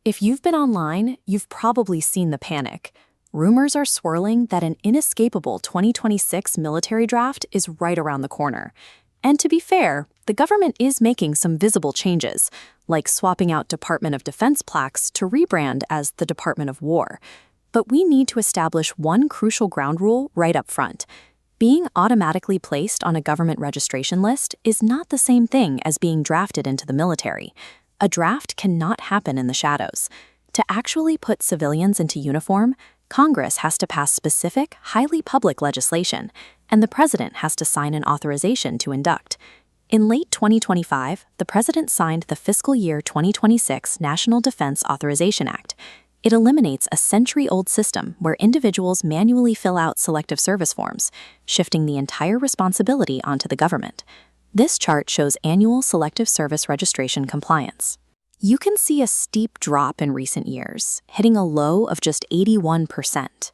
If you've been online, you've probably seen the panic. Rumors are swirling that an inescapable 2026 military draft is right around the corner. And to be fair, the government is making some visible changes, like swapping out Department of Defense plaques to rebrand as the Department of War. But we need to establish one crucial ground rule right up front. Being automatically placed on a government registration list is not the same thing as being drafted into the military. A draft cannot happen in the shadows. To actually put civilians into uniform, Congress has to pass specific, highly public legislation, and the president has to sign an authorization to induct. In late 2025, the president signed the Fiscal Year 2026 National Defense Authorization Act. It eliminates a century-old system where individuals manually fill out selective service forms, shifting the entire responsibility onto the government. This chart shows annual Selective Service Registration compliance. You can see a steep drop in recent years, hitting a low of just 81%.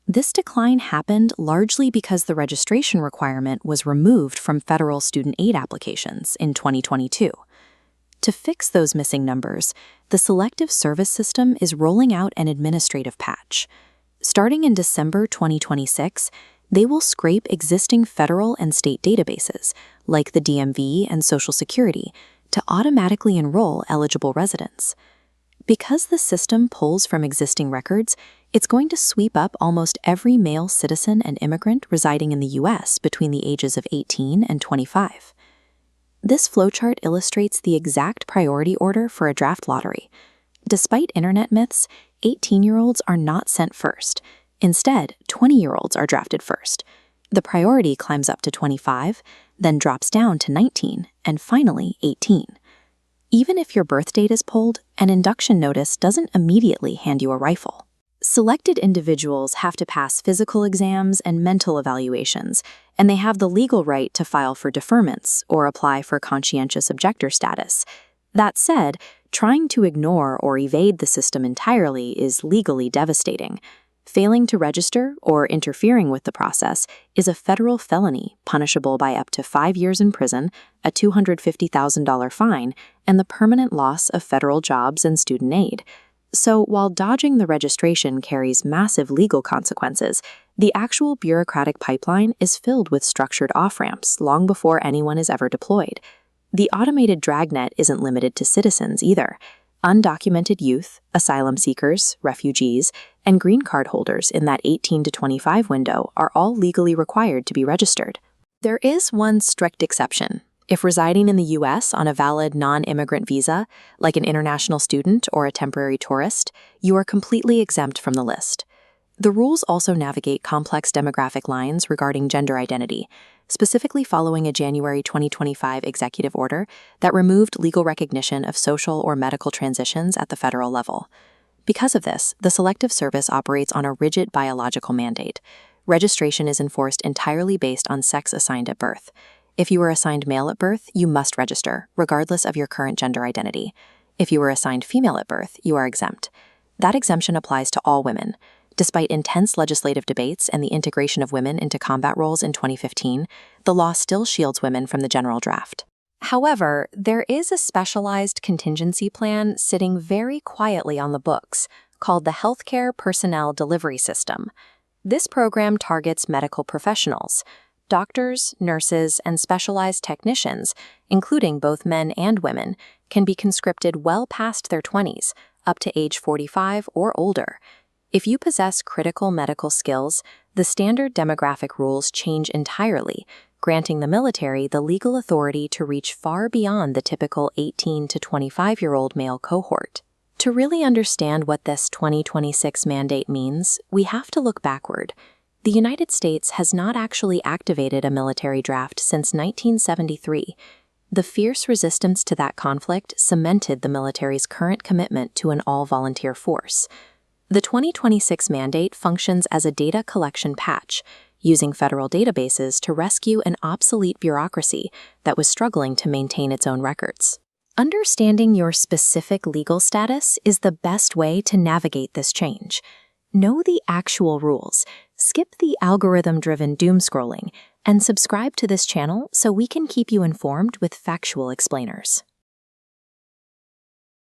This decline happened largely because the registration requirement was removed from federal student aid applications in 2022. To fix those missing numbers, the Selective Service System is rolling out an administrative patch. Starting in December 2026, they will scrape existing federal and state databases, like the DMV and Social Security, to automatically enroll eligible residents. Because the system pulls from existing records, it's going to sweep up almost every male citizen and immigrant residing in the U.S. between the ages of 18 and 25. This flowchart illustrates the exact priority order for a draft lottery. Despite internet myths, 18-year-olds are not sent first. Instead, 20-year-olds are drafted first. The priority climbs up to 25, then drops down to 19, and finally 18. Even if your birth date is pulled, an induction notice doesn't immediately hand you a rifle. Selected individuals have to pass physical exams and mental evaluations, and they have the legal right to file for deferments or apply for conscientious objector status. That said, trying to ignore or evade the system entirely is legally devastating. Failing to register or interfering with the process is a federal felony punishable by up to 5 years in prison, a $250,000 fine, and the permanent loss of federal jobs and student aid. So while dodging the registration carries massive legal consequences, the actual bureaucratic pipeline is filled with structured off-ramps long before anyone is ever deployed. The automated dragnet isn't limited to citizens either. Undocumented youth, asylum seekers, refugees, and green card holders in that 18 to 25 window are all legally required to be registered. There is one strict exception. If residing in the U.S. on a valid non-immigrant visa, like an international student or a temporary tourist, you are completely exempt from the list. The rules also navigate complex demographic lines regarding gender identity, specifically following a January 2025 executive order that removed legal recognition of social or medical transitions at the federal level. Because of this, the Selective Service operates on a rigid biological mandate. Registration is enforced entirely based on sex assigned at birth. If you were assigned male at birth, you must register, regardless of your current gender identity. If you were assigned female at birth, you are exempt. That exemption applies to all women. Despite intense legislative debates and the integration of women into combat roles in 2015, the law still shields women from the general draft. However, there is a specialized contingency plan sitting very quietly on the books, called the Healthcare Personnel Delivery System. This program targets medical professionals. Doctors, nurses, and specialized technicians, including both men and women, can be conscripted well past their 20s, up to age 45 or older. If you possess critical medical skills, the standard demographic rules change entirely, granting the military the legal authority to reach far beyond the typical 18 to 25-year-old male cohort. To really understand what this 2026 mandate means, we have to look backward. The United States has not actually activated a military draft since 1973. The fierce resistance to that conflict cemented the military's current commitment to an all-volunteer force. The 2026 mandate functions as a data collection patch, using federal databases to rescue an obsolete bureaucracy that was struggling to maintain its own records. Understanding your specific legal status is the best way to navigate this change. Know the actual rules, skip the algorithm-driven doom scrolling, and subscribe to this channel so we can keep you informed with factual explainers.